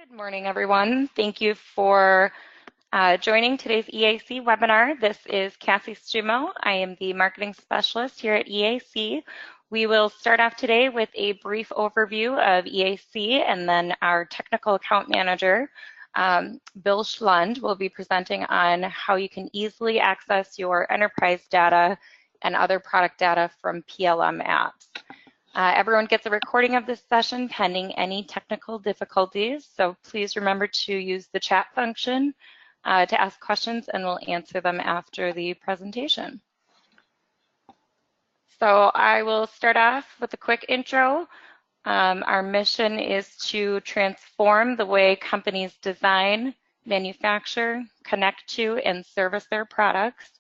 Good morning, everyone. Thank you for joining today's EAC webinar. This is Cassie Stumo. I am the marketing specialist here at EAC. We will start off today with a brief overview of EAC, and then our technical account manager, Bill Schlund, will be presenting on how you can easily access your enterprise data and other product data from PLM Apps. Everyone gets a recording of this session pending any technical difficulties, so please remember to use the chat function to ask questions, and we'll answer them after the presentation. So I will start off with a quick intro. Our mission is to transform the way companies design, manufacture, connect to, and service their products.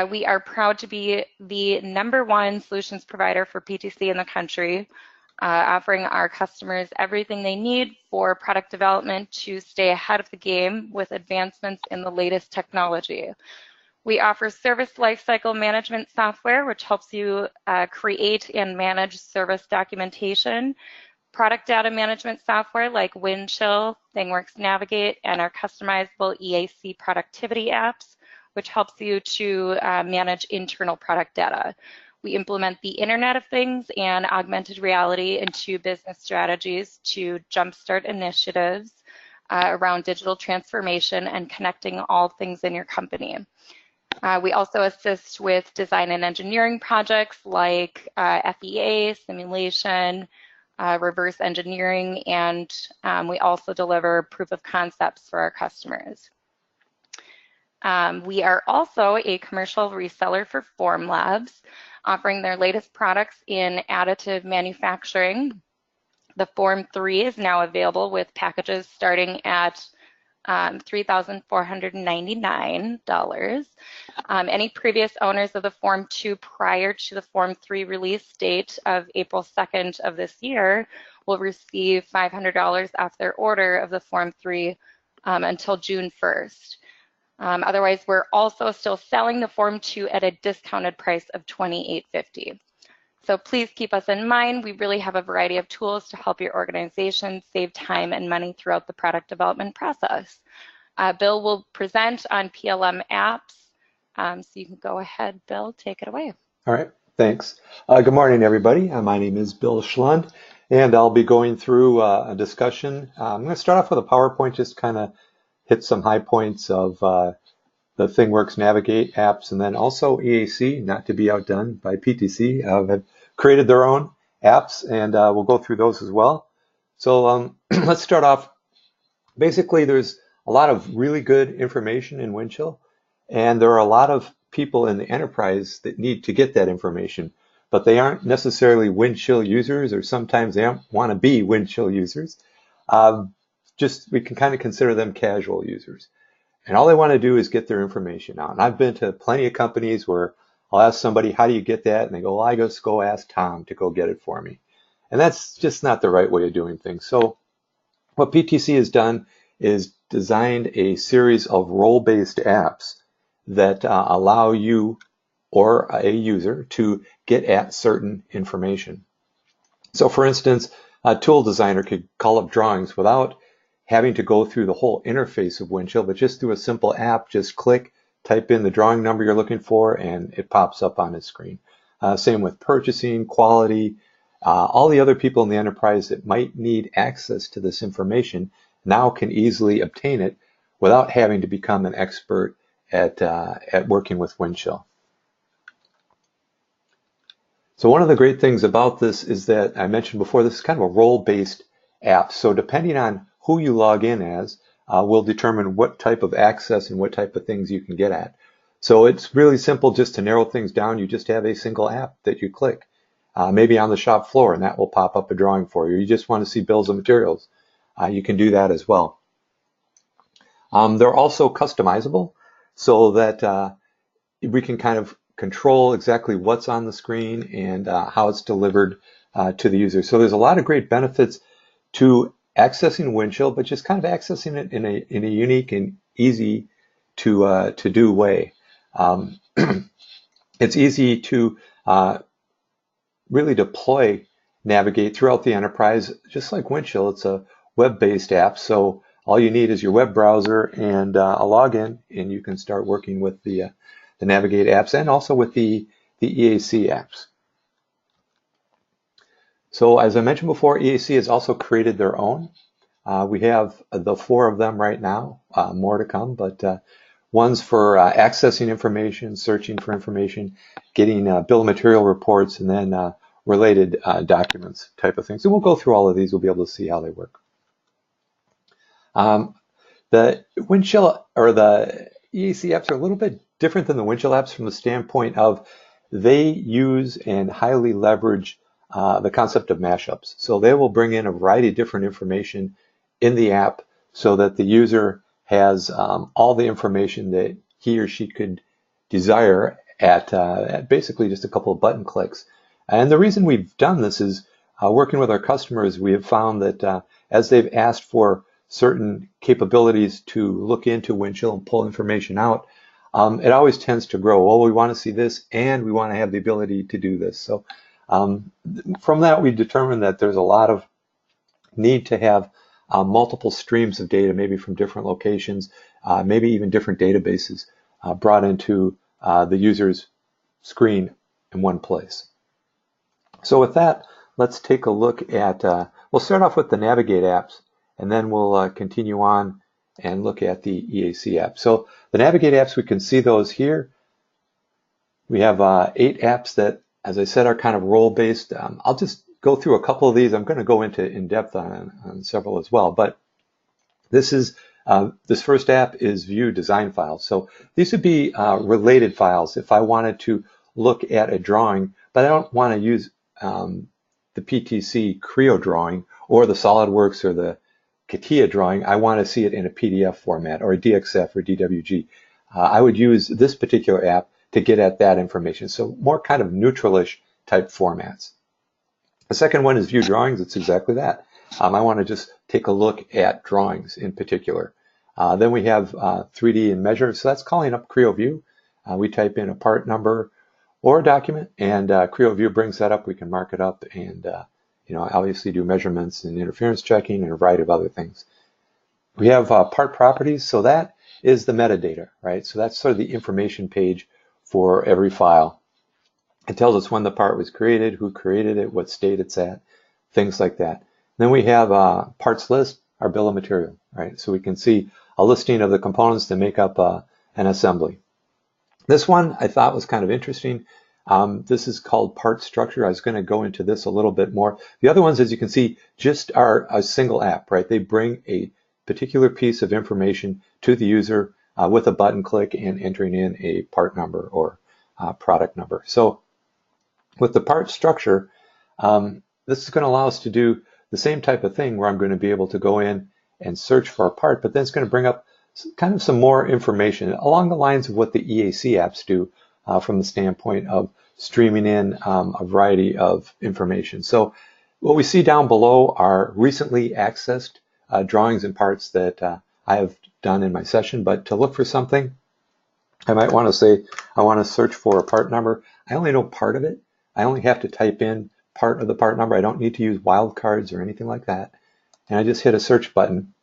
We are proud to be the #1 solutions provider for PTC in the country, offering our customers everything they need for product development to stay ahead of the game with advancements in the latest technology. We offer service lifecycle management software, which helps you create and manage service documentation, product data management software like Windchill, ThingWorx Navigate, and our customizable EAC productivity apps, which helps you to manage internal product data. We implement the Internet of Things and augmented reality into business strategies to jumpstart initiatives around digital transformation and connecting all things in your company. We also assist with design and engineering projects like FEA, simulation, reverse engineering, and we also deliver proof of concepts for our customers. We are also a commercial reseller for Formlabs, offering their latest products in additive manufacturing. The Form 3 is now available with packages starting at $3,499. Any previous owners of the Form 2 prior to the Form 3 release date of April 2nd of this year will receive $500 off their order of the Form 3 until June 1st. Otherwise, we're also still selling the Form 2 at a discounted price of $2,850. So please keep us in mind. We really have a variety of tools to help your organization save time and money throughout the product development process. Bill will present on PLM Apps. So you can go ahead, Bill, take it away. All right, thanks. Good morning, everybody. My name is Bill Schlund, and I'll be going through a discussion. I'm going to start off with a PowerPoint, just kind of hit some high points of the ThingWorx Navigate apps, and then also EAC, not to be outdone by PTC, have created their own apps, and we'll go through those as well. So let's start off. Basically, there's a lot of really good information in Windchill, and there are a lot of people in the enterprise that need to get that information, but they aren't necessarily Windchill users, or sometimes they don't want to be Windchill users. We can kind of consider them casual users. And all they want to do is get their information out. And I've been to plenty of companies where I'll ask somebody, how do you get that? And they go, well, I just go ask Tom to go get it for me. And that's just not the right way of doing things. So what PTC has done is designed a series of role-based apps that allow you or a user to get at certain information. So for instance, a tool designer could call up drawings without having to go through the whole interface of Windchill, but just through a simple app, just click, type in the drawing number you're looking for, and it pops up on his screen. Same with purchasing, quality, all the other people in the enterprise that might need access to this information now can easily obtain it without having to become an expert at working with Windchill. So one of the great things about this is that I mentioned before, this is kind of a role-based app. So depending on who you log in as will determine what type of access and what type of things you can get at. So it's really simple just to narrow things down. You just have a single app that you click, maybe on the shop floor, and that will pop up a drawing for you. You just want to see bills of materials. You can do that as well. They're also customizable so that we can kind of control exactly what's on the screen and how it's delivered to the user. So there's a lot of great benefits to accessing Windchill, but just kind of accessing it in a unique and easy to do way. It's easy to really deploy Navigate throughout the enterprise, just like Windchill. It's a web-based apps. So all you need is your web browser and a login, and you can start working with the Navigate apps and also with the EAC apps. So as I mentioned before, EAC has also created their own. We have the 4 of them right now, more to come, but one's for accessing information, searching for information, getting bill of material reports, and then related documents type of things. So we'll go through all of these. We'll be able to see how they work. The Windchill or the EAC apps are a little bit different than the Windchill apps from the standpoint of they use and highly leverage the concept of mashups. So they will bring in a variety of different information in the app so that the user has all the information that he or she could desire at basically just a couple of button clicks. And the reason we've done this is working with our customers, we have found that as they've asked for certain capabilities to look into Windchill and pull information out, it always tends to grow. Well, we want to see this and we want to have the ability to do this. So from that, we determined that there's a lot of need to have multiple streams of data, maybe from different locations, maybe even different databases brought into the user's screen in one place. So with that, let's take a look at, we'll start off with the Navigate apps, and then we'll continue on and look at the EAC app. So the Navigate apps, we can see those here. We have 8 apps that, as I said, are kind of role-based. I'll just go through a couple of these. I'm going to go into in-depth on several as well. But this first app is View Design Files. So these would be related files if I wanted to look at a drawing, but I don't want to use the PTC Creo drawing or the SolidWorks or the CATIA drawing. I want to see it in a PDF format or a DXF or DWG. I would use this particular app to get at that information. So more kind of neutralish type formats. The second one is View Drawings. It's exactly that. I want to just take a look at drawings in particular. Then we have 3D and Measure. So that's calling up Creo View. We type in a part number or a document, and Creo View brings that up. We can mark it up and obviously do measurements and interference checking and a variety of other things. We have part properties. So that is the metadata, right? So that's sort of the information page for every file. It tells us when the part was created, who created it, what state it's at, things like that. Then we have parts list, our bill of material, right? So we can see a listing of the components that make up an assembly. This one I thought was kind of interesting. This is called part structure. I was going to go into this a little bit more. The other ones, as you can see, just are a single app, right? They bring a particular piece of information to the user with a button click and entering in a part number or product number. So with the part structure, this is going to allow us to do the same type of thing where I'm going to be able to go in and search for a part, but then it's going to bring up kind of some more information along the lines of what the EAC apps do from the standpoint of streaming in a variety of information. So what we see down below are recently accessed drawings and parts that I have done in my session, but to look for something, I might want to say I want to search for a part number. I only know part of it. I only have to type in part of the part number. I don't need to use wildcards or anything like that. And I just hit a search button,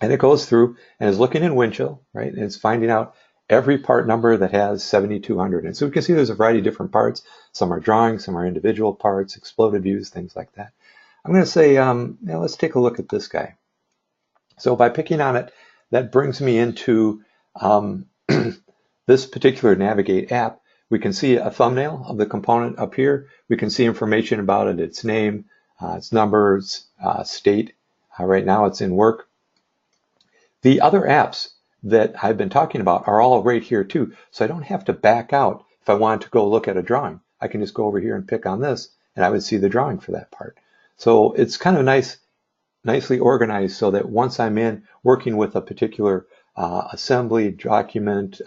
and it goes through and is looking in Windchill, right? And it's finding out every part number that has 7200. And so we can see there's a variety of different parts. Some are drawings, some are individual parts, exploded views, things like that. I'm going to say, let's take a look at this guy. So by picking on it, that brings me into this particular Navigate app. We can see a thumbnail of the component up here. We can see information about it, its name, its numbers, state. Right now it's in work. The other apps that I've been talking about are all right here too. So I don't have to back out if I wanted to go look at a drawing. I can just go over here and pick on this, and I would see the drawing for that part. So it's kind of nicely organized so that once I'm in working with a particular assembly, document,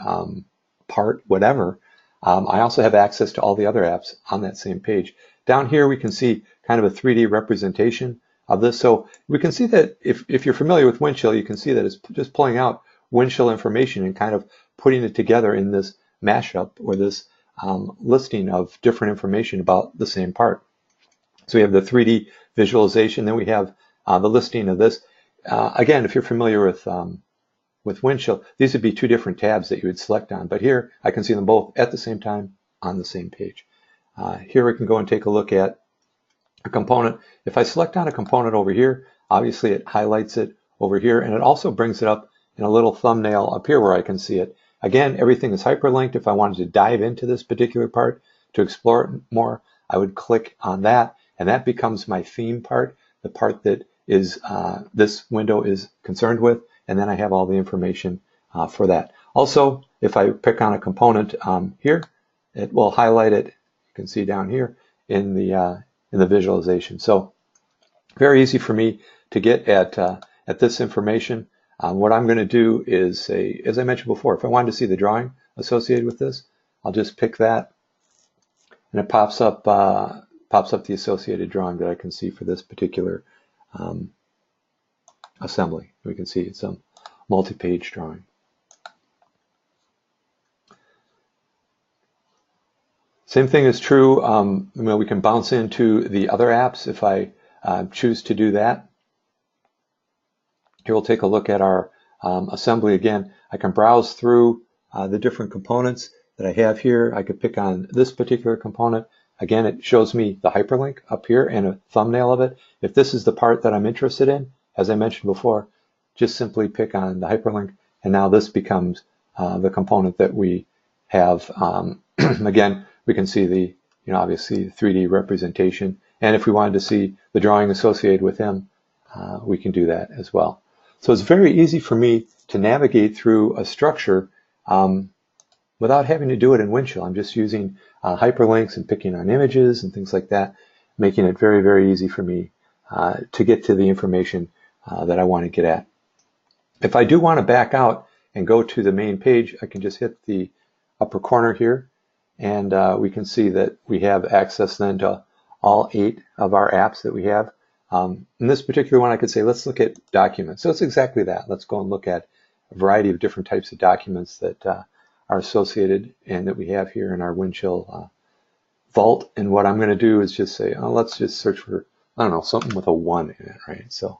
part, whatever, I also have access to all the other apps on that same page. Down here we can see kind of a 3D representation of this. So we can see that if you're familiar with Windchill, you can see that it's just pulling out Windchill information and kind of putting it together in this mashup or this listing of different information about the same part. So we have the 3D visualization, then we have the listing of this. Again, if you're familiar with Windchill, these would be two different tabs that you would select on. But here, I can see them both at the same time on the same page. Here we can go and take a look at a component. If I select on a component over here, obviously it highlights it over here, and it also brings it up in a little thumbnail up here where I can see it. Again, everything is hyperlinked. If I wanted to dive into this particular part to explore it more, I would click on that, and that becomes my theme part, the part that is this window is concerned with, and then I have all the information for that. Also, if I pick on a component here, it will highlight it. You can see down here in the visualization. So very easy for me to get at this information. What I'm going to do is say, as I mentioned before, if I wanted to see the drawing associated with this, I'll just pick that, and it pops up the associated drawing that I can see for this particular assembly. We can see it's a multi-page drawing. Same thing is true. We can bounce into the other apps if I choose to do that. Here we'll take a look at our assembly again. I can browse through the different components that I have here. I could pick on this particular component. Again, it shows me the hyperlink up here and a thumbnail of it. If this is the part that I'm interested in, as I mentioned before, just simply pick on the hyperlink, and now this becomes the component that we have. Again, we can see the, obviously 3D representation, and if we wanted to see the drawing associated with him, we can do that as well. So it's very easy for me to navigate through a structure without having to do it in Windchill. I'm just using hyperlinks and picking on images and things like that, making it very, very easy for me to get to the information that I want to get at. If I do want to back out and go to the main page, I can just hit the upper corner here, and we can see that we have access then to all 8 of our apps that we have. In this particular one, I could say, let's look at documents. So it's exactly that. Let's go and look at a variety of different types of documents that are associated and that we have here in our Windchill vault. And what I'm going to do is just say, let's just search for, I don't know, something with a 1 in it, right? So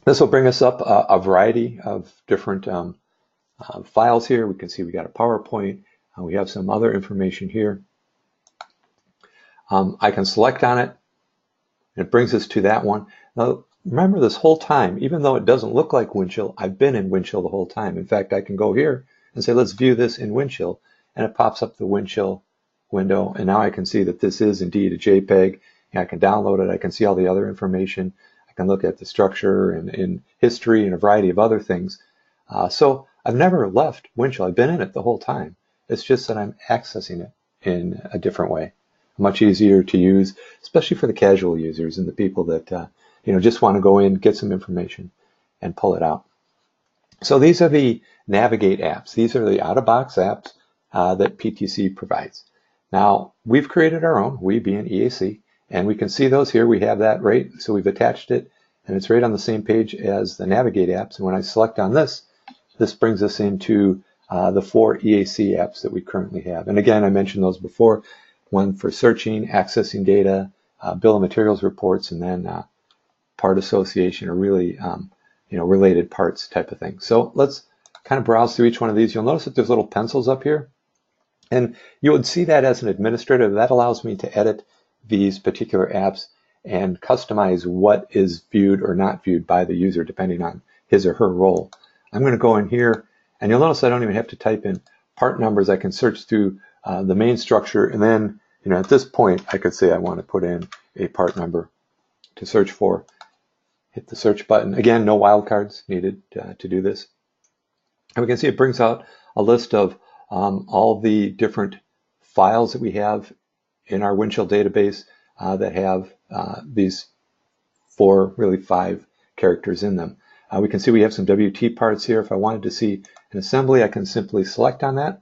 this will bring us up a variety of different files here. We can see we got a PowerPoint. We have some other information here. I can select on it. And it brings us to that one. Now, remember, this whole time, even though it doesn't look like Windchill, I've been in Windchill the whole time. In fact, I can go here and say, let's view this in Windchill, and it pops up the Windchill window, and now I can see that this is indeed a JPEG, and I can download it. I can see all the other information. I can look at the structure and history and a variety of other things. So I've never left Windchill. I've been in it the whole time. It's just that I'm accessing it in a different way. Much easier to use, especially for the casual users and the people that just want to go in, get some information, and pull it out. So these are the Navigate apps. These are the out-of-box apps that PTC provides. Now, we've created our own, we being EAC, and we can see those here. We have that right, so we've attached it, and it's right on the same page as the Navigate apps. And when I select on this, this brings us into the 4 EAC apps that we currently have. And again, I mentioned those before. One for searching, accessing data, bill of materials reports, and then part association or really related parts type of thing. So let's kind of browse through each one of these. You'll notice that there's little pencils up here, and you would see that as an administrator. That allows me to edit these particular apps and customize what is viewed or not viewed by the user depending on his or her role. I'm going to go in here, and you'll notice I don't even have to type in part numbers. I can search through the main structure, and then at this point, I could say I want to put in a part number to search for. Hit the search button. Again, no wildcards needed to do this. And we can see it brings out a list of all the different files that we have in our Windchill database that have these 4, really 5 characters in them. We can see we have some WT parts here. If I wanted to see an assembly, I can simply select on that.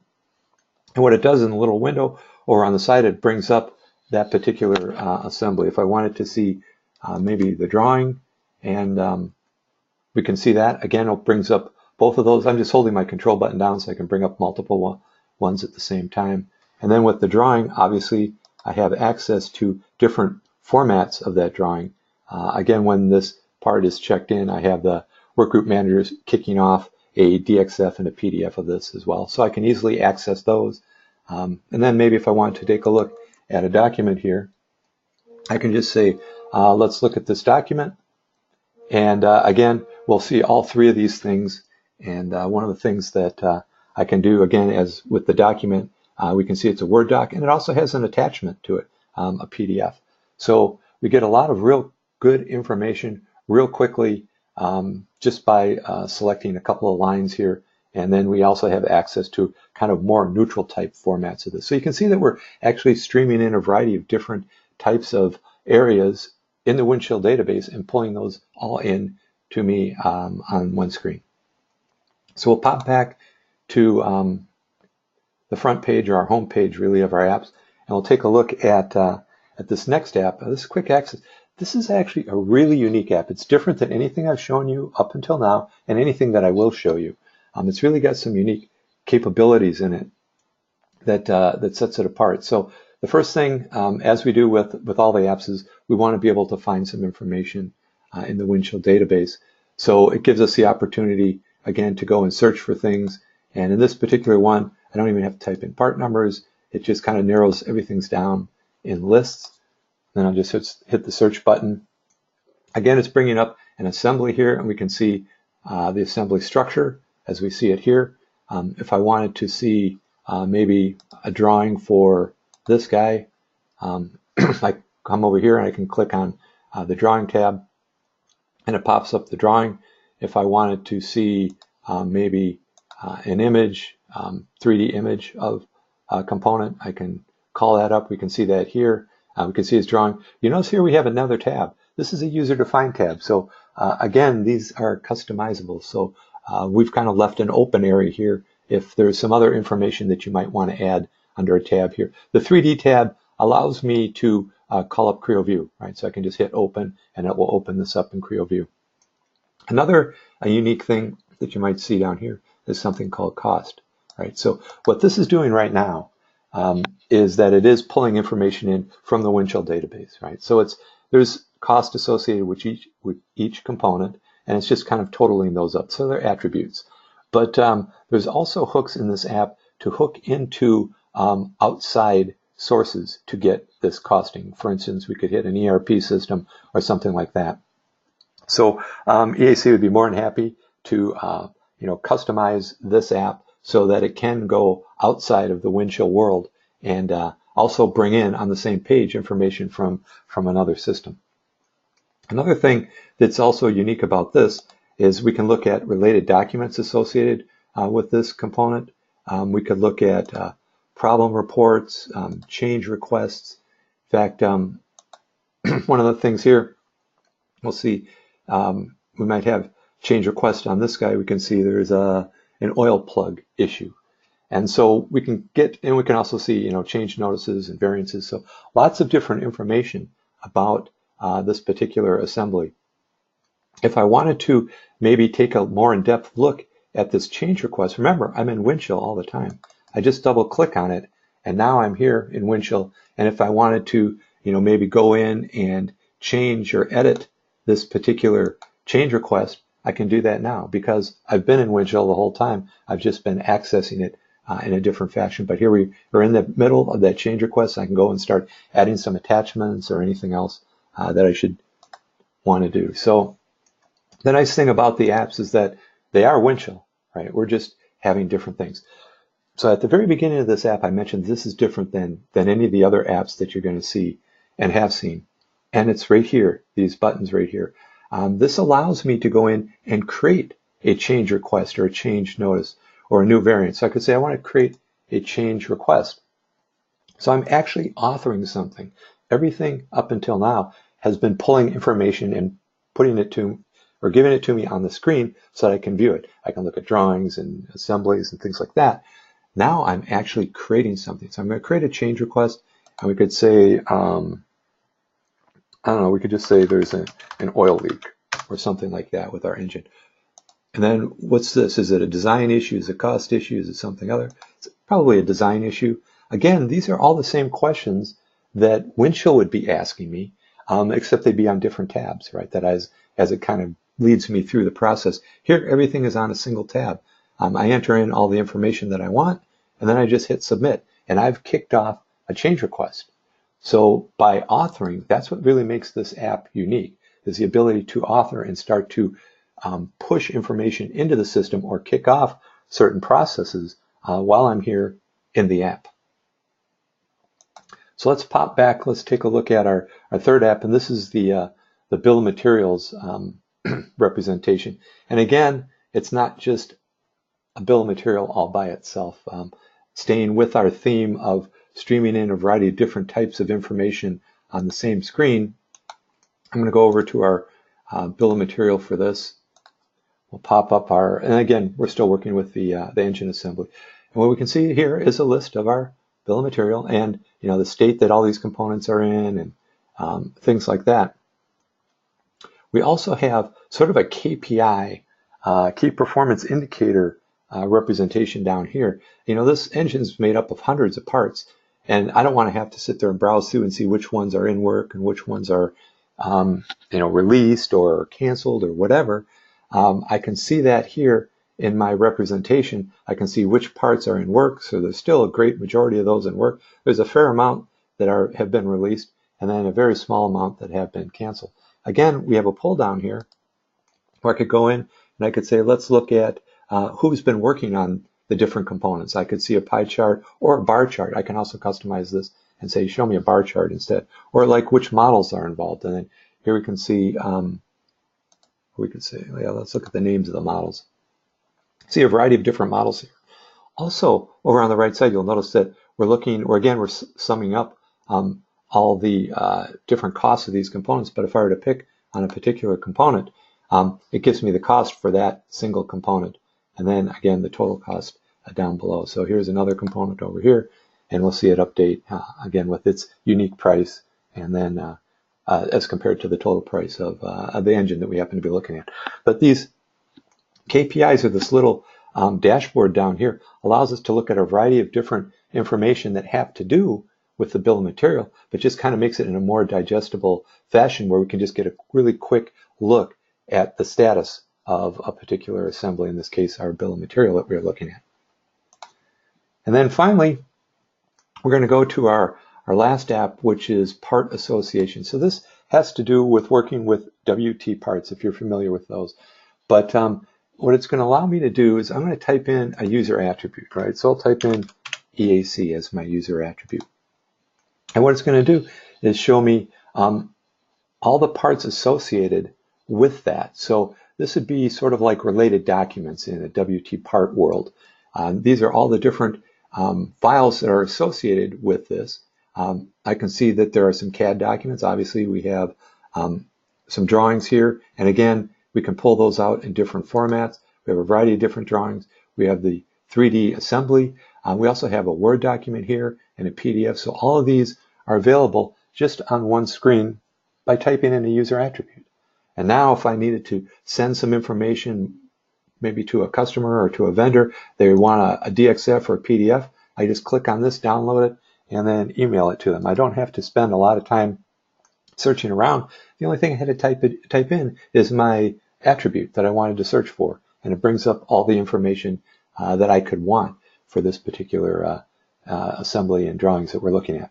And what it does in the little window or on the side, it brings up that particular assembly. If I wanted to see maybe the drawing, and we can see that. Again, it brings up both of those. I'm just holding my control button down so I can bring up multiple ones at the same time. And then with the drawing, obviously, I have access to different formats of that drawing Again, when this part is checked in, I have the workgroup managers kicking off a DXF and a PDF of this as well. So I can easily access those. And then maybe if I want to take a look at a document here, I can just say, let's look at this document. And again, we'll see all three of these things. And one of the things that I can do, again, as with the document, we can see it's a Word doc, and it also has an attachment to it, a PDF. So we get a lot of real good information real quickly just by selecting a couple of lines here. And then we also have access to kind of more neutral type formats of this. So you can see that we're actually streaming in a variety of different types of areas in the Windchill database and pulling those all in to me on one screen. So we'll pop back to the front page, or our home page really, of our apps, and we'll take a look at this next app. This is Quick Access. This is actually a really unique app. It's different than anything I've shown you up until now and anything that I will show you. It's really got some unique capabilities in it that sets it apart. So the first thing, as we do with all the apps, is we want to be able to find some information in the Windchill database. So it gives us the opportunity, again, to go and search for things. And in this particular one, I don't even have to type in part numbers. It just kind of narrows everything down in lists. Then I'll just hit the search button. Again, it's bringing up an assembly here, and we can see the assembly structure as we see it here. If I wanted to see maybe a drawing for this guy, I come over here and I can click on the drawing tab, and it pops up the drawing. If I wanted to see maybe an image, 3D image of a component, I can call that up. We can see that here. We can see his drawing. You notice here we have another tab. This is a user-defined tab. So again, these are customizable. So we've kind of left an open area here if there's some other information that you might want to add under a tab here. The 3D tab allows me to call up Creo View, right? So I can just hit open, and it will open this up in Creo View. Another unique thing that you might see down here is something called cost, right? So what this is doing right now is that it is pulling information in from the Windchill database, right? So there's cost associated with each component, and it's just kind of totaling those up. So they're attributes. But there's also hooks in this app to hook into outside sources to get this costing. For instance, we could hit an ERP system or something like that. So EAC would be more than happy to customize this app so that it can go outside of the Windchill world and also bring in on the same page information from another system. Another thing that's also unique about this is we can look at related documents associated with this component. We could look at problem reports, change requests. In fact, one of the things here, we'll see, we might have change request on this guy. We can see there's an oil plug issue. And so we can we can also see, change notices and variances. So lots of different information about this particular assembly. If I wanted to maybe take a more in-depth look at this change request, remember, I'm in Windchill all the time. I just double click on it, and now I'm here in Windchill. And if I wanted to, maybe go in and change or edit this particular change request, I can do that now because I've been in Windchill the whole time. I've just been accessing it in a different fashion. But here we are in the middle of that change request. I can go and start adding some attachments or anything else that I should want to do. So the nice thing about the apps is that they are Windchill, right? We're just having different things. So at the very beginning of this app, I mentioned this is different than any of the other apps that you're going to see and have seen. And it's right here, these buttons right here. This allows me to go in and create a change request or a change notice or a new variant. So I could say I want to create a change request. So I'm actually authoring something. Everything up until now has been pulling information and putting it to, or giving it to me on the screen so that I can view it. I can look at drawings and assemblies and things like that. Now I'm actually creating something. So I'm going to create a change request, and we could say, I don't know, we could just say there's an oil leak or something like that with our engine. And then what's this? Is it a design issue? Is it a cost issue? Is it something other? It's probably a design issue. Again, these are all the same questions that Windchill would be asking me. except they'd be on different tabs, right? That as it kind of leads me through the process. Here, everything is on a single tab. I enter in all the information that I want, and then I just hit submit, and I've kicked off a change request. So by authoring, that's what really makes this app unique, is the ability to author and start to push information into the system or kick off certain processes while I'm here in the app. So let's pop back. Let's take a look at our third app, and this is the bill of materials representation. And again, it's not just a bill of material all by itself. Staying with our theme of streaming in a variety of different types of information on the same screen, I'm going to go over to our bill of material for this. We'll pop up and again, we're still working with the engine assembly. And what we can see here is a list of our bill of material and the state that all these components are in and things like that. We also have sort of a KPI, key performance indicator representation down here. This engine is made up of hundreds of parts, and I don't want to have to sit there and browse through and see which ones are in work and which ones are released or canceled or whatever. I can see that here in my representation. I can see which parts are in work, so there's still a great majority of those in work. There's a fair amount that have been released, and then a very small amount that have been canceled. Again, we have a pull down here where I could go in and I could say, let's look at who's been working on the different components. I could see a pie chart or a bar chart. I can also customize this and say, show me a bar chart instead, or like which models are involved. And then here we can see, let's look at the names of the models. See a variety of different models here. Also, over on the right side, you'll notice that we're summing up all the different costs of these components. But if I were to pick on a particular component, it gives me the cost for that single component. And then again, the total cost down below. So here's another component over here, and we'll see it update again with its unique price, and then as compared to the total price of the engine that we happen to be looking at. But these KPIs, or this little dashboard down here, allows us to look at a variety of different information that have to do with the bill of material, but just kind of makes it in a more digestible fashion where we can just get a really quick look at the status of a particular assembly, in this case, our bill of material that we're looking at. And then finally, we're going to go to our last app, which is part association. So this has to do with working with WT parts, if you're familiar with those. But what it's going to allow me to do is I'm going to type in a user attribute, right? So I'll type in EAC as my user attribute. And what it's going to do is show me all the parts associated with that. So this would be sort of like related documents in a WT part world. These are all the different files that are associated with this. I can see that there are some CAD documents. Obviously, we have some drawings here. And again, we can pull those out in different formats. We have a variety of different drawings. We have the 3D assembly. We also have a Word document here and a PDF. So all of these are available just on one screen by typing in a user attribute. And now if I needed to send some information maybe to a customer or to a vendor, they want a DXF or a PDF, I just click on this, download it, and then email it to them. I don't have to spend a lot of time searching around. The only thing I had to type in is my attribute that I wanted to search for, and it brings up all the information that I could want for this particular assembly and drawings that we're looking at.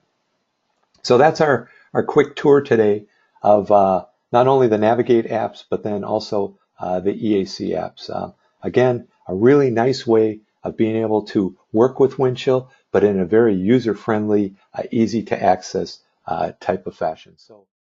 So that's our quick tour today of not only the Navigate apps, but then also the EAC apps. Again, a really nice way of being able to work with Windchill, but in a very user-friendly, easy to access type of fashion. So